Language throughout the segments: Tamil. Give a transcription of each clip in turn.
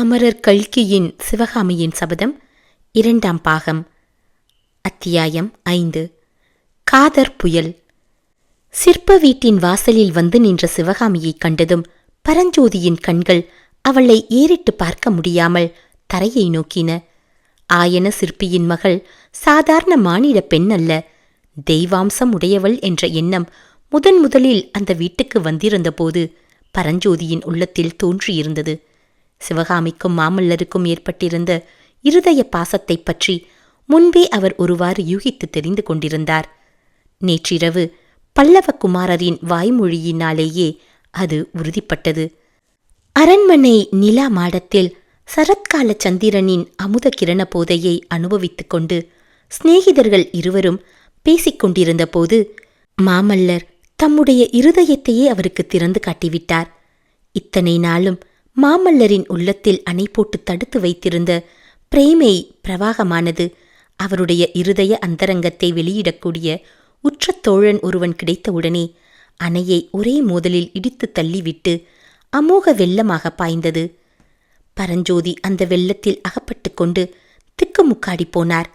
அமரர் கல்கியின் சிவகாமியின் சபதம் 2ஆம் பாகம். அத்தியாயம் 5. காதர் புயல். சிற்ப வீட்டின் வாசலில் வந்து நின்ற சிவகாமியைக் கண்டதும் பரஞ்சோதியின் கண்கள் அவளை ஏறிட்டு பார்க்க முடியாமல் தரையை நோக்கின. ஆயன சிற்பியின் மகள் சாதாரண மானிட பெண் அல்ல, தெய்வாம்சம் உடையவள் என்ற எண்ணம் முதலில் அந்த வீட்டுக்கு வந்திருந்தபோது பரஞ்சோதியின் உள்ளத்தில் தோன்றியிருந்தது. சிவகாமிக்கும் மாமல்லருக்கும் ஏற்பட்டிருந்த இருதய பாசத்தை பற்றி முன்பே அவர் ஒருவாறு யூகித்து தெரிந்து கொண்டிருந்தார். நேற்றிரவு பல்லவகுமாரரின் வாய்மொழியினாலேயே அது உறுதிப்பட்டது. அரண்மனை நிலா மாடத்தில் சரத்கால சந்திரனின் அமுத கிரண போதையை அனுபவித்துக் கொண்டு சிநேகிதர்கள் இருவரும் பேசிக்கொண்டிருந்த போது மாமல்லர் தம்முடைய இருதயத்தையே அவருக்கு திறந்து காட்டிவிட்டார். இத்தனை நாளும் மாமல்லரின் உள்ளத்தில் அணை போட்டு தடுத்து வைத்திருந்த பிரேமை பிரவாகமானது. அவருடைய இருதய அந்தரங்கத்தை வெளியிடக்கூடிய உற்ற தோழன் ஒருவன் கிடைத்தவுடனே அணையை ஒரே மோதலில் இடித்து தள்ளிவிட்டு அமோக வெள்ளமாக பாய்ந்தது. பரஞ்சோதி அந்த வெள்ளத்தில் அகப்பட்டு கொண்டு திக்குமுக்காடி போனார்.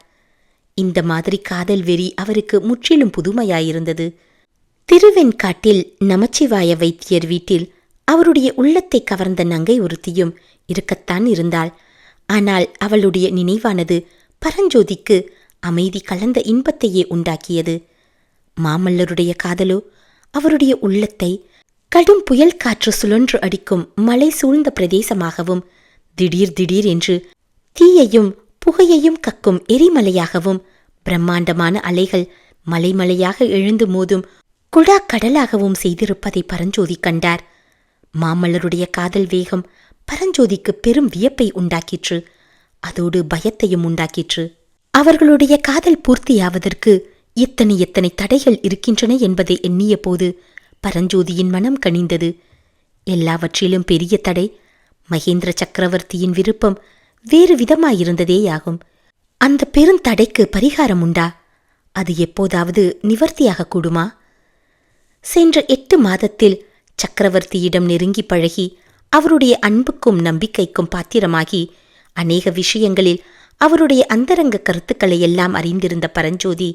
இந்த மாதிரி காதல் வெறி அவருக்கு முற்றிலும் புதுமையாயிருந்தது. திருவெண்காட்டில் நமச்சிவாய வைத்தியர் வீட்டில் அவருடைய உள்ளத்தை கவர்ந்த நங்கை ஒருத்தியும் இருக்கத்தான் இருந்தாள். ஆனால் அவளுடைய நினைவானது பரஞ்சோதிக்கு அமைதி கலந்த இன்பத்தையே உண்டாக்கியது. மாமல்லருடைய காதலோ அவருடைய உள்ளத்தை கடும் புயல் காற்று சுழன்று அடிக்கும் மலை சூழ்ந்த பிரதேசமாகவும், திடீர் என்று தீயையும் புகையையும் கக்கும் எரிமலையாகவும், பிரம்மாண்டமான அலைகள் மலைமலையாக எழுந்து மோதும் குடா கடலாகவும் செய்திருப்பதை பரஞ்சோதி கண்டார். மாமல்லருடைய காதல் வேகம் பரஞ்சோதிக்கு பெரும் வியப்பை உண்டாக்கிற்று. அதோடு பயத்தையும் உண்டாக்கிற்று. அவர்களுடைய காதல் பூர்த்தியாவதற்கு எத்தனை தடைகள் இருக்கின்றன என்பதை எண்ணிய போது பரஞ்சோதியின் மனம் கனிந்தது. எல்லாவற்றிலும் பெரிய தடை மகேந்திர சக்கரவர்த்தியின் விருப்பம் வேறு விதமாயிருந்ததேயாகும். அந்த பெருந்தடைக்கு பரிகாரம் உண்டா? அது எப்போதாவது நிவர்த்தியாக கூடுமா? சென்ற 8 மாதத்தில் சக்கரவர்த்தியிடம் நெருங்கி பழகி அவருடைய அன்புக்கும் நம்பிக்கைக்கும் பாத்திரமாகி அநேக விஷயங்களில் அவருடைய அந்தரங்க கருத்துக்களை எல்லாம் அறிந்திருந்த பரஞ்சோதி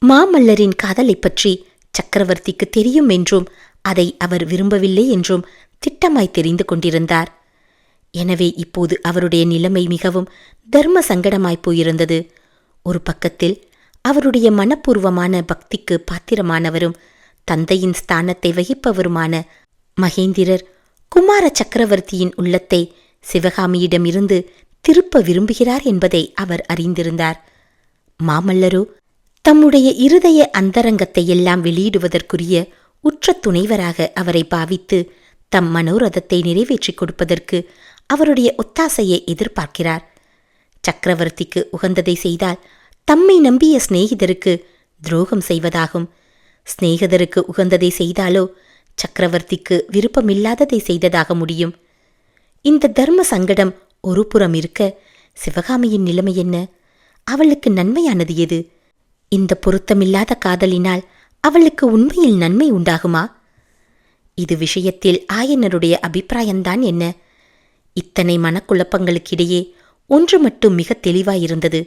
மாமல்லரின் காதலை பற்றி சக்கரவர்த்திக்கு தெரியும் என்றும் அதை அவர் விரும்பவில்லை என்றும் திட்டமாய் தெரிந்து கொண்டிருந்தார். எனவே இப்போது அவருடைய நிலைமை மிகவும் தர்ம சங்கடமாய் போயிருந்தது. ஒரு பக்கத்தில் அவருடைய மனப்பூர்வமான பக்திக்கு பாத்திரமானவரும் தந்தையின் ஸ்தானத்தை வகிப்பவருமான மகேந்திரர் குமார சக்கரவர்த்தியின் உள்ளத்தை சிவகாமியிடமிருந்து திருப்ப விரும்புகிறார் என்பதை அவர் அறிந்திருந்தார். மாமல்லரோ தம்முடைய இருதய அந்தரங்கத்தை எல்லாம் வெளியிடுவதற்குரிய உற்ற துணைவராக அவரை பாவித்து தம் மனோரதத்தை நிறைவேற்றிக் கொடுப்பதற்கு அவருடைய ஒத்தாசையை எதிர்பார்க்கிறார். சக்கரவர்த்திக்கு உகந்ததை செய்தால் தம்மை நம்பிய சிநேகிதருக்கு துரோகம் செய்வதாகும். சிநேகிதருக்கு உகந்ததை செய்தாலோ சக்கரவர்த்திக்கு விருப்பமில்லாததை செய்ததாக முடியும். இந்த தர்ம சங்கடம் ஒரு புறம் இருக்க, சிவகாமியின் நிலைமை என்ன? அவளுக்கு நன்மையானது எது? இந்த பொருத்தமில்லாத காதலினால் அவளுக்கு உண்மையில் நன்மை உண்டாகுமா? இது விஷயத்தில் ஆயனருடைய அபிப்பிராயம்தான் என்ன? இத்தனை மனக்குழப்பங்களுக்கிடையே ஒன்று மட்டும் மிக தெளிவாயிருந்தது.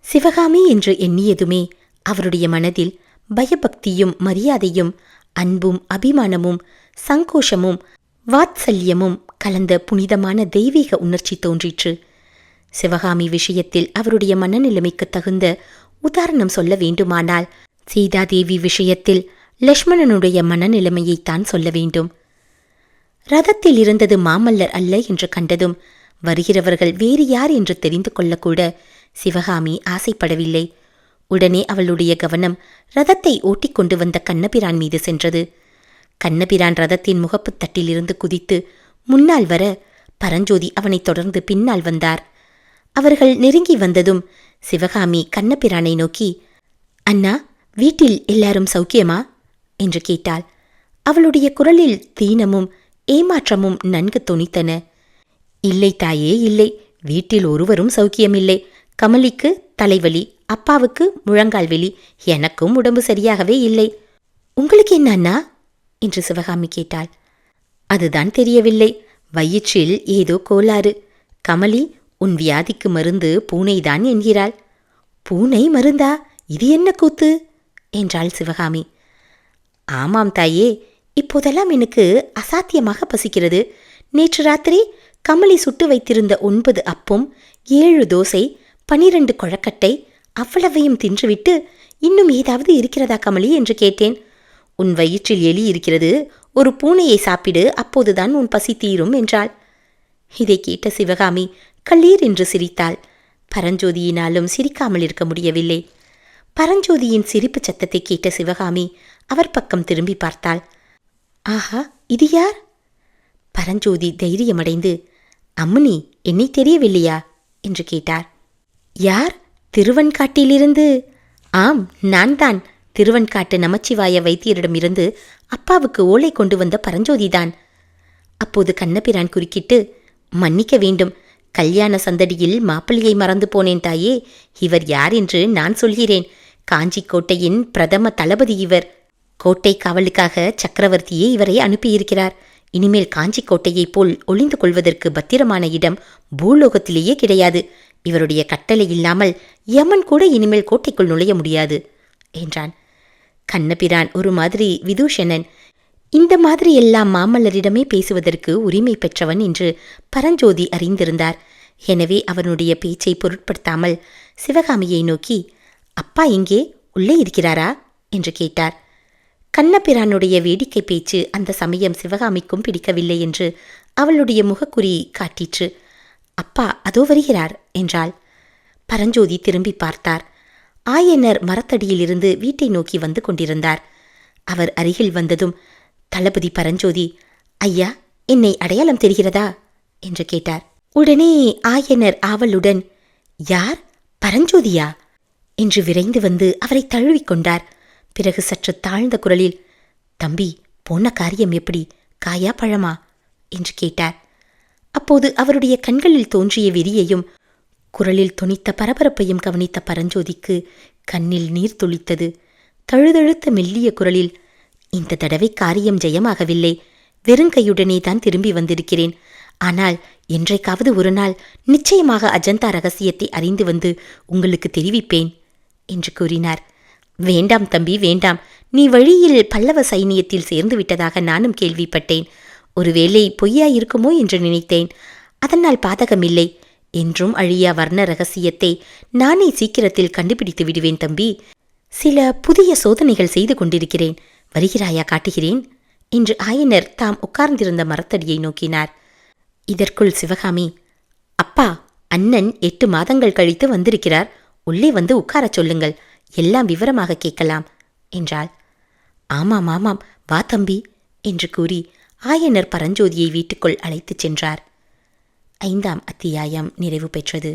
சிவகாமி என்று எண்ணியதுமே அவருடைய மனதில் பயபக்தியும் மரியாதையும் அன்பும் அபிமானமும் சங்கோஷமும் வாத்சல்யமும் கலந்த புனிதமான தெய்வீக உணர்ச்சி தோன்றிற்று. சிவகாமி விஷயத்தில் அவருடைய மனநிலைமைக்கு தகுந்த உதாரணம் சொல்ல வேண்டுமானால் சீதாதேவி விஷயத்தில் லக்ஷ்மணனுடைய மனநிலைமையைத்தான் சொல்ல வேண்டும். ரதத்தில் இருந்தது மாமல்லர் அல்ல என்று கண்டதும் வருகிறவர்கள் வேறு யார் என்று தெரிந்து கொள்ளக்கூட சிவகாமி ஆசைப்படவில்லை. உடனே அவளுடைய கவனம் ரதத்தை ஓட்டிக்கொண்டு வந்த கண்ணபிரான் மீது சென்றது. கண்ணபிரான் ரதத்தின் முகப்பு தட்டிலிருந்து குதித்து முன்னால் வர பரஞ்சோதி அவனைத் தொடர்ந்து பின்னால் வந்தார். அவர்கள் நெருங்கி வந்ததும் சிவகாமி கண்ணபிரானை நோக்கி, அண்ணா, வீட்டில் எல்லாரும் சௌக்கியமா என்று கேட்டாள். அவளுடைய குரலில் தீனமும் ஏமாற்றமும் நன்கு தொனித்தன. இல்லை தாயே, இல்லை, வீட்டில் ஒருவரும் சௌக்கியமில்லை. கமலிக்கு தலைவலி, அப்பாவுக்கு முழங்கால் வெளி, எனக்கும் உடம்பு சரியாகவே இல்லை. உங்களுக்கு என்ன அண்ணா என்று சிவகாமி கேட்டாள். அதுதான் தெரியவில்லை. வயிற்றில் ஏதோ கோளாறு. கமலி உன் வியாதிக்கு மருந்து பூனைதான் என்கிறாள். பூனை மருந்தா? இது என்ன கூத்து என்றாள் சிவகாமி. ஆமாம் தாயே, இப்போதெல்லாம் எனக்கு அசாத்தியமாக பசிக்கிறது. நேற்று ராத்திரி கமலி சுட்டு வைத்திருந்த 9 அப்பம், 7 தோசை, 12 கொழக்கட்டை, அவ்வளவையும் தின்றுவிட்டு இன்னும் ஏதாவது இருக்கிறதா கமலி என்று கேட்டேன். உன் வயிற்றில் எலி இருக்கிறது, ஒரு பூனையை சாப்பிடு, அப்போதுதான் உன் பசி தீரும் என்றாள். இதை கேட்ட சிவகாமி கள்ளீர் என்று சிரித்தாள். பரஞ்சோதியினாலும் சிரிக்காமல் இருக்க முடியவில்லை. பரஞ்சோதியின் சிரிப்பு சத்தத்தை கேட்ட சிவகாமி அவர் பக்கம் திரும்பி பார்த்தாள். ஆஹா, இது யார்? பரஞ்சோதி தைரியமடைந்து, அம்மணி, என்னை தெரியவில்லையா என்று கேட்டார். யார்? திருவன்காட்டிலிருந்து? ஆம், நான் தான். திருவன்காட்டு நமச்சிவாய வைத்தியரிடமிருந்து அப்பாவுக்கு ஓலை கொண்டு வந்த பரஞ்சோதிதான். அப்போது கண்ணபிரான் குறுக்கிட்டு, மன்னிக்க வேண்டும், கல்யாண சந்தடியில் மாப்பிள்ளையை மறந்து போனேன் தாயே. இவர் யார் என்று நான் சொல்கிறேன். காஞ்சி கோட்டையின் பிரதம தளபதி இவர். கோட்டை காவலுக்காக சக்கரவர்த்தியே இவரை அனுப்பியிருக்கிறார். இனிமேல் காஞ்சி கோட்டையைப் போல் ஒளிந்து கொள்வதற்கு பத்திரமான இடம் பூலோகத்திலேயே கிடையாது. இவருடைய கட்டளை இல்லாமல் யமன் கூட இனிமேல் கோட்டைக்குள் நுழைய முடியாது என்றான். கண்ணபிரான் ஒரு மாதிரி விதூஷணன். இந்த மாதிரி எல்லாம் மாமல்லரிடமே பேசுவதற்கு உரிமை பெற்றவன் என்று பரஞ்சோதி அறிந்திருந்தார். எனவே அவனுடைய பேச்சை பொருட்படுத்தாமல் சிவகாமியை நோக்கி, அப்பா எங்கே, உள்ளே இருக்கிறாரா என்று கேட்டார். கண்ணபிரானுடைய வேடிக்கை பேச்சு அந்த சமயம் சிவகாமிக்கும் பிடிக்கவில்லை என்று அவளுடைய முகக்குறி காட்டிற்று. அப்பா அதோ வருகிறார் என்றாள். பரஞ்சோதி திரும்பி பார்த்தார். ஆயனர் மரத்தடியிலிருந்து வீட்டை நோக்கி வந்து கொண்டிருந்தார். அவர் அருகில் வந்ததும், தளபதி பரஞ்சோதி, ஐயா, என்னை அடையாளம் தெரிகிறதா என்று கேட்டார். உடனே ஆயனர் ஆவலுடன், யார், பரஞ்சோதியா என்று விரைந்து வந்து அவரை தழுவிக்கொண்டார். பிறகு சற்று தாழ்ந்த குரலில், தம்பி, போன காரியம் எப்படி, காயா பழமா என்று கேட்டார். அப்போது அவருடைய கண்களில் தோன்றிய வெறியையும் குரலில் தொனித்த பரபரப்பையும் கவனித்த பரஞ்சோதிக்கு கண்ணில் நீர் துளித்தது. தழுதழுத்த மெல்லிய குரலில், இந்த தடவை காரியம் ஜெயமாகவில்லை. வெறுங்கையுடனே தான் திரும்பி வந்திருக்கிறேன். ஆனால் என்றைக்காவது ஒரு நாள் நிச்சயமாக அஜந்தா ரகசியத்தை அறிந்து வந்து உங்களுக்கு தெரிவிப்பேன் என்று கூறினார். வேண்டாம் தம்பி, வேண்டாம். நீ வழியில் பல்லவ சைனியத்தில் சேர்ந்து விட்டதாக நானும் கேள்விப்பட்டேன். ஒருவேளை பொய்யாயிருக்குமோ என்று நினைத்தேன். அதனால் பாதகமில்லை. என்றும் அழியா வர்ண ரகசியத்தை நானே சீக்கிரத்தில் கண்டுபிடித்து விடுவேன் தம்பி. சில புதிய சோதனைகள் செய்து கொண்டிருக்கிறேன். வருகிறாயா, காட்டுகிறேன் என்று ஆயனர் தாம் உட்கார்ந்திருந்த மரத்தடியை நோக்கினார். இதற்குள் சிவகாமி, அப்பா, அண்ணன் 8 மாதங்கள் கழித்து வந்திருக்கிறார். உள்ளே வந்து உட்காரச் சொல்லுங்கள், எல்லாம் விவரமாக கேட்கலாம் என்றாள். ஆமாம் ஆமாம், வா தம்பி என்று கூறி ஆயனர் பரஞ்சோதியை வீட்டுக்குள் அழைத்துச் சென்றார். 5ஆம் அத்தியாயம் நிறைவு பெற்றது.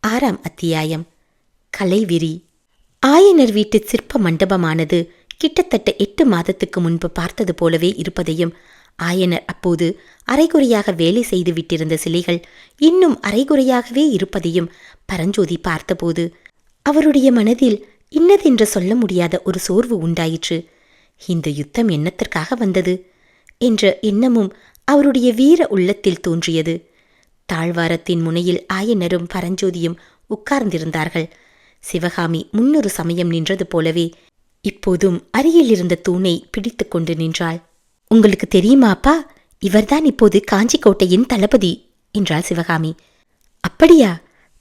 6ஆம் அத்தியாயம் கலைவிரி. ஆயனர் வீட்டு சிற்ப மண்டபமானது கிட்டத்தட்ட 8 மாதத்துக்கு முன்பு பார்த்தது போலவே இருப்பதையும், ஆயனர் அப்போது அரைகுறையாக வேலை செய்து விட்டிருந்த சிலைகள் இன்னும் அரைகுறையாகவே இருப்பதையும் பரஞ்சோதி பார்த்தபோது அவருடைய மனதில் இன்னதென்று சொல்ல முடியாத ஒரு சோர்வு உண்டாயிற்று. இந்த யுத்தம் என்னத்திற்காக வந்தது என்ற எண்ணமும் அவருடைய வீர உள்ளத்தில் தோன்றியது. தாழ்வாரத்தின் முனையில் ஆயனரும் பரஞ்சோதியும் உட்கார்ந்திருந்தார்கள். சிவகாமி முன்னொரு சமயம் நின்றது போலவே இப்போதும் அருகில் இருந்த தூணை பிடித்து கொண்டு நின்றாள். உங்களுக்கு தெரியுமா அப்பா, இவர்தான் இப்போது காஞ்சி கோட்டையின் தளபதி என்றாள் சிவகாமி. அப்படியா?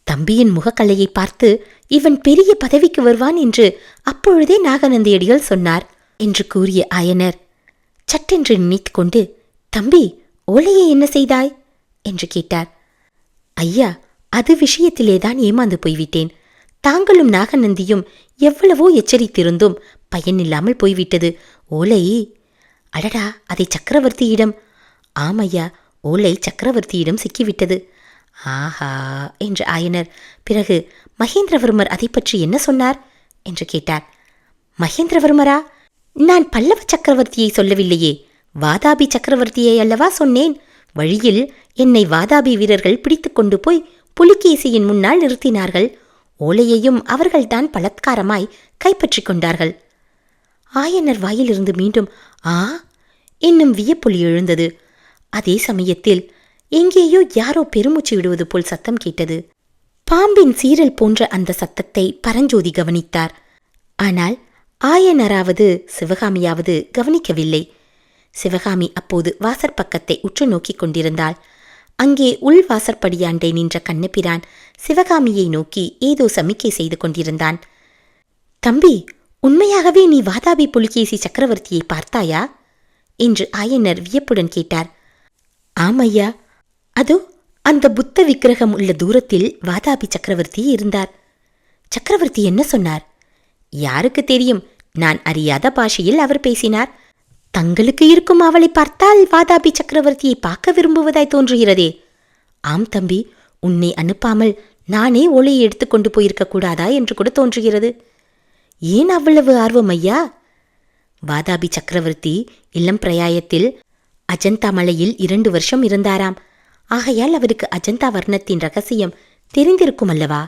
தம்பியின் முகக்கலையை பார்த்து இவன் பெரிய பதவிக்கு வருவான் என்று அப்பொழுதே நாகநந்தியடிகள் சொன்னார் என்று கூறிய ஆயனர் சட்டென்று நினைத்து கொண்டு, தம்பி, ஓலையை என்ன செய்தாய் என்று கேட்டார். ஐயா, அது விஷயத்திலேதான் ஏமாந்து போய்விட்டேன். தாங்களும் நாகநந்தியும் எவ்வளவோ எச்சரித்திருந்தும் பயனில்லாமல் போய்விட்டது. ஓலை, அடடா, அதை சக்கரவர்த்தியிடம். ஆமையா, ஓலை சக்கரவர்த்தியிடம் சிக்கிவிட்டது. ஆஹா என்று ஆயனர் பிறகு, மகேந்திரவர்மர் அதை பற்றி என்ன சொன்னார் என்று கேட்டார். மகேந்திரவர்மரா? நான் பல்லவ சக்கரவர்த்தியை சொல்லவில்லையே, வாதாபி சக்கரவர்த்தியை அல்லவா சொன்னேன். வழியில் என்னை வாதாபி வீரர்கள் பிடித்து கொண்டு போய் புலிகேசியின் முன்னால் நிறுத்தினார்கள். ஓலையையும் அவர்கள்தான் பலாத்காரமாய் கைப்பற்றி கொண்டார்கள். ஆயனர் வாயிலிருந்து மீண்டும் ஆ என்னும் வியப்பொலி எழுந்தது. அதே சமயத்தில், எங்கேயோ யாரோ பெருமூச்சு விடுவது போல் சத்தம் கேட்டது. பாம்பின் சீரல் போன்ற அந்த சத்தத்தை பரஞ்சோதி கவனித்தார். ஆனால் ஆயனராவது சிவகாமியாவது கவனிக்கவில்லை. சிவகாமி அப்போது வாசற்பக்கத்தை உற்று நோக்கிக் கொண்டிருந்தாள். அங்கே உள் வாசற்படியாண்டே நின்ற கண்ணபிரான் சிவகாமியை நோக்கி ஏதோ சமிக்கை செய்து கொண்டிருந்தான். தம்பி, உண்மையாகவே நீ வாதாபி புலிகேசி சக்கரவர்த்தியை பார்த்தாயா என்று ஆயனர் வியப்புடன் கேட்டார். ஆமையா, அதோ அந்த புத்த விக்கிரகம் உள்ள தூரத்தில் வாதாபி சக்கரவர்த்தி இருந்தார். சக்கரவர்த்தி என்ன சொன்னார்? யாருக்கு தெரியும், நான் அறியாத பாஷையில் அவர் பேசினார். தங்களுக்கு இருக்கும் அவளை பார்த்தால் வாதாபி சக்கரவர்த்தியை பார்க்க விரும்புவதாய் தோன்றுகிறதே. ஆம் தம்பி, உன்னை அனுப்பாமல் நானே ஓலையை எடுத்துக்கொண்டு போயிருக்க கூடாதா என்று கூட தோன்றுகிறது. ஏன் அவ்வளவு ஆர்வம் ஐயா? வாதாபி சக்கரவர்த்தி இளம் பிரயாயத்தில் அஜந்தா மலையில் 2 வருஷம் இருந்தாராம். ஆகையால் அவருக்கு அஜந்தா வர்ணத்தின் ரகசியம் தெரிந்திருக்கும் அல்லவா?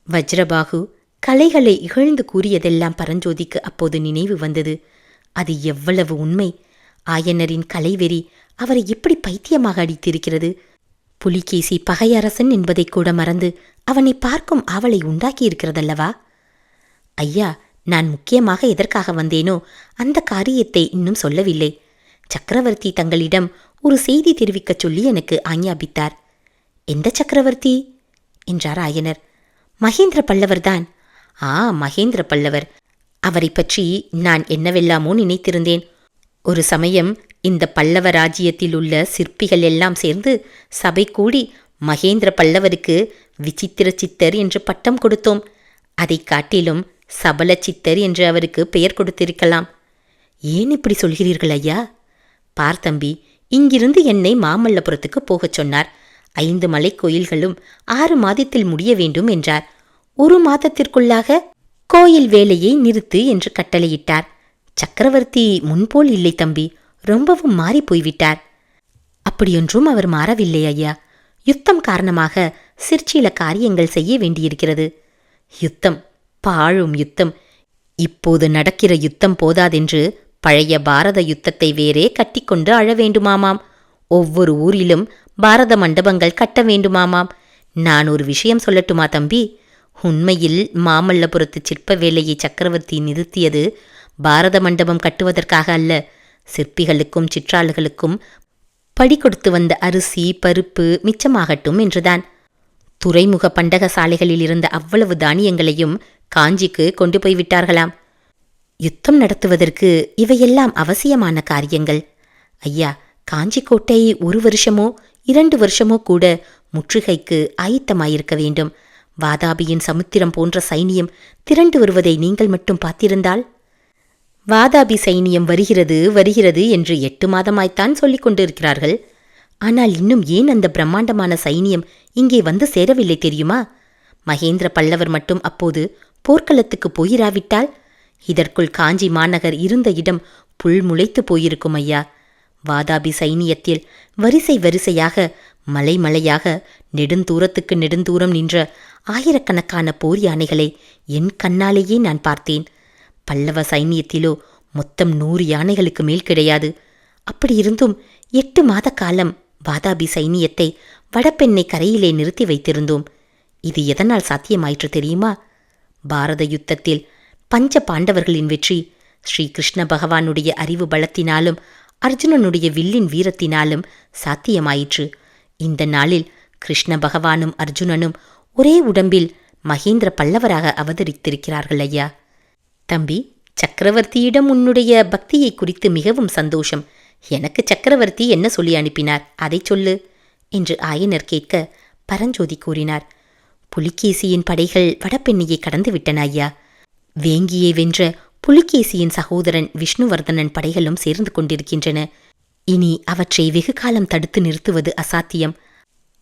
வஜ்ரபாகு கலைகளை இகழ்ந்து கூறியதெல்லாம் பரஞ்சோதிக்கு அப்போது நினைவு வந்தது. அது எவ்வளவு உண்மை! ஆயனரின் கலைவெறி அவரை எப்படி பைத்தியமாக அடித்திருக்கிறது! புலிகேசி பகையரசன் என்பதை கூட மறந்து அவனை பார்க்கும் ஆவலை உண்டாக்கியிருக்கிறதல்லவா? ஐயா, நான் முக்கியமாக எதற்காக வந்தேனோ அந்த காரியத்தை இன்னும் சொல்லவில்லை. சக்கரவர்த்தி தங்களிடம் ஒரு செய்தி தெரிவிக்கச் சொல்லி எனக்கு ஆஞ்ஞாபித்தார். எந்த சக்கரவர்த்தி என்றார் ஆயனர். மகேந்திர பல்லவர்தான். மகேந்திர பல்லவர். அவரை பற்றி நான் என்னவெல்லாமோ நினைத்திருந்தேன். ஒரு சமயம் இந்த பல்லவ ராஜ்யத்தில் உள்ள சிற்பிகள் எல்லாம் சேர்ந்து சபை கூடி மகேந்திர பல்லவருக்கு விசித்திர சித்தர் என்று பட்டம் கொடுத்தோம். அதை காட்டிலும் சபல சித்தர் என்று அவருக்கு பெயர் கொடுத்திருக்கலாம். ஏன் இப்படி சொல்கிறீர்கள் ஐயா? பார்த்தம்பி, இங்கிருந்து என்னை மாமல்லபுரத்துக்கு போகச் சொன்னார். 5 மலை கோயில்களும் 6 மாதத்தில் முடிய வேண்டும் என்றார். 1 மாதத்திற்குள்ளாக கோயில் வேலையை நிறுத்து என்று கட்டளையிட்டார். சக்கரவர்த்தி முன்போல் இல்லை தம்பி, ரொம்பவும் மாறி போய்விட்டார். அப்படியொன்றும் அவர் மாறவில்லை ஐயா. யுத்தம் காரணமாக சிற்சில காரியங்கள் செய்ய வேண்டியிருக்கிறது. யுத்தம், பாழும் யுத்தம். இப்போது நடக்கிற யுத்தம் போதாதென்று பழைய பாரத யுத்தத்தை வேறே கட்டிக்கொண்டு அழ வேண்டுமாமாம். ஒவ்வொரு ஊரிலும் பாரத மண்டபங்கள் கட்ட வேண்டுமாமாம். நான் ஒரு விஷயம் சொல்லட்டுமா தம்பி? உண்மையில் மாமல்லபுரத்து சிற்ப வேலையை சக்கரவர்த்தி நிறுத்தியது பாரத மண்டபம் கட்டுவதற்காக அல்ல. சிற்பிகளுக்கும் சிற்றாளுகளுக்கும் படி கொடுத்து வந்த அரிசி பருப்பு மிச்சமாகட்டும் என்றுதான். துறைமுக பண்டக சாலைகளில் இருந்த அவ்வளவு தானியங்களையும் காஞ்சிக்கு கொண்டு போய்விட்டார்களாம். யுத்தம் நடத்துவதற்கு இவையெல்லாம் அவசியமான காரியங்கள். ஐயா, காஞ்சி கோட்டை 1 வருஷமோ 2 வருஷமோ கூட முற்றுகைக்கு ஆயத்தமாயிருக்க வேண்டும். வாதாபியின் சமுத்திரம் போன்ற சைனியம் திரண்டு வருவதை நீங்கள் மட்டும் பார்த்திருந்தால். வாதாபி சைனியம் வருகிறது வருகிறது என்று 8 மாதமாய்த்தான் சொல்லிக் கொண்டிருக்கிறார்கள். ஆனால் இன்னும் ஏன் அந்த பிரம்மாண்டமான சைனியம் இங்கே வந்து சேரவில்லை தெரியுமா? மகேந்திர பல்லவர் மட்டும் அப்போது போர்க்களத்துக்கு போயிராவிட்டால் இதற்குள் காஞ்சி மாநகர் இருந்த இடம் புல் முளைத்து போயிருக்கும் ஐயா. வாதாபி சைனியத்தில் வரிசை வரிசையாக மலை மலையாக நெடுந்தூரத்துக்கு நெடுந்தூரம் நின்ற ஆயிரக்கணக்கான போர் யானைகளை என் கண்ணாலேயே நான் பார்த்தேன். பல்லவ சைனியத்திலோ மொத்தம் 100 யானைகளுக்கு மேல் கிடையாது. அப்படியிருந்தும் 8 மாத காலம் வாதாபி சைனியத்தை வடபெண்ணை கரையிலே நிறுத்தி வைத்திருந்தோம். இது எதனால் சாத்தியமாயிற்று தெரியுமா? பாரத யுத்தத்தில் பஞ்ச பாண்டவர்களின் வெற்றி ஸ்ரீ கிருஷ்ண பகவானுடைய அறிவு பலத்தினாலும் அர்ஜுனனுடைய வில்லின் வீரத்தினாலும் சாத்தியமாயிற்று. இந்த நாளில் கிருஷ்ண பகவானும் அர்ஜுனனும் ஒரே உடம்பில் மகேந்திர பல்லவராக அவதரித்திருக்கிறார்கள் ஐயா. தம்பி, சக்கரவர்த்தியிடம் உன்னுடைய பக்தியை குறித்து மிகவும் சந்தோஷம். எனக்கு சக்கரவர்த்தி என்ன சொல்லி அனுப்பினார், அதை சொல்லு என்று ஆயனர் கேட்க பரஞ்சோதி கூறினார். புலிகேசியின் படைகள் வடபெண்ணியை கடந்து விட்டன ஐயா. வேங்கியை வென்ற புலிகேசியின் சகோதரன் விஷ்ணுவர்தனன் படைகளும் சேர்ந்து கொண்டிருக்கின்றன. இனி அவற்றை வெகு காலம் தடுத்து நிறுத்துவது அசாத்தியம்.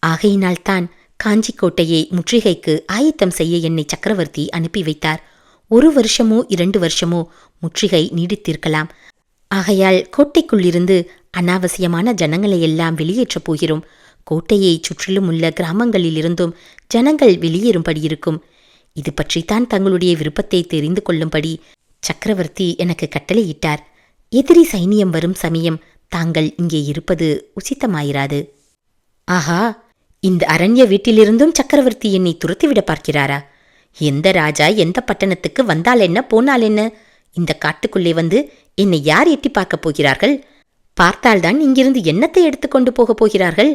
ஆகையினால்தான் காஞ்சிக்கோட்டையை முற்றுகைக்கு ஆயத்தம் செய்ய என்னை சக்கரவர்த்தி அனுப்பி வைத்தார். 1 வருஷமோ 2 வருஷமோ முற்றுகை நீடித்திருக்கலாம். ஆகையால் கோட்டைக்குள்ளிருந்து அனாவசியமான ஜனங்களையெல்லாம் வெளியேற்றப் போகிறோம். கோட்டையை சுற்றிலும் உள்ள கிராமங்களிலிருந்தும் ஜனங்கள் வெளியேறும்படியிருக்கும். இது பற்றித்தான் தங்களுடைய விருப்பத்தை தெரிந்து கொள்ளும்படி சக்கரவர்த்தி எனக்கு கட்டளையிட்டார். எதிரி சைனியம் வரும் சமயம் தாங்கள் இங்கே இருப்பது உசித்தமாயிராது. ஆஹா, இந்த அரண்ய வீட்டிலிருந்தும் சக்கரவர்த்தி என்னை துரத்திவிட பார்க்கிறாரா? எந்த ராஜா எந்த பட்டணத்துக்கு வந்தால் என்ன போனால் என்ன? இந்த காட்டுக்குள்ளே வந்து என்னை யார் எட்டி பார்க்கப் போகிறார்கள்? பார்த்தால்தான் இங்கிருந்து என்னத்தை எடுத்துக்கொண்டு போகப் போகிறார்கள்?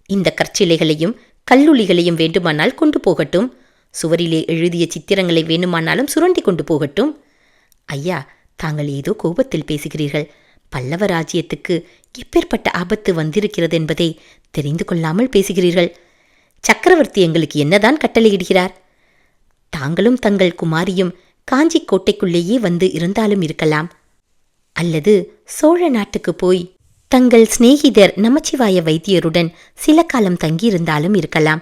இந்த கற்சிலைகளையும் கல்லுளிகளையும் வேண்டுமானால் கொண்டு போகட்டும். சுவரிலே எழுதிய சித்திரங்களை வேணுமானாலும் சுரண்டி கொண்டு போகட்டும். ஐயா, தாங்கள் ஏதோ கோபத்தில் பேசுகிறீர்கள். பல்லவ ராஜ்யத்துக்கு எப்பேற்பட்ட ஆபத்து வந்திருக்கிறது என்பதை தெரிந்து கொள்ளாமல் பேசுகிறீர்கள். சக்கரவர்த்தி எங்களுக்கு என்னதான் கட்டளையிடுகிறார்? தாங்களும் தங்கள் குமாரியும் காஞ்சி கோட்டைக்குள்ளேயே வந்து இருந்தாலும் இருக்கலாம். அல்லது சோழ நாட்டுக்கு போய் தங்கள் சிநேகிதர் நமச்சிவாய வைத்தியருடன் சில காலம் தங்கியிருந்தாலும் இருக்கலாம்.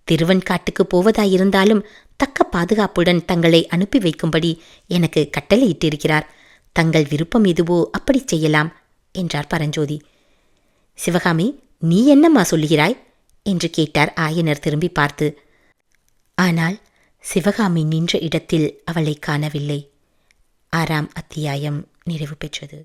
திருவன்காட்டுக்கு போவதாயிருந்தாலும் தக்க பாதுகாப்புடன் தங்களை அனுப்பி வைக்கும்படி எனக்கு கட்டளையிட்டிருக்கிறார். தங்கள் விருப்பம் எதுவோ அப்படி செய்யலாம் என்றார் பரஞ்சோதி. சிவகாமி, நீ என்னம்மா சொல்லுகிறாய் என்று கேட்டார் ஆயனர் திரும்பி பார்த்து. ஆனால் சிவகாமி நின்ற இடத்தில் அவளை காணவில்லை. 6ஆம் அத்தியாயம் நிறைவு பெற்றது.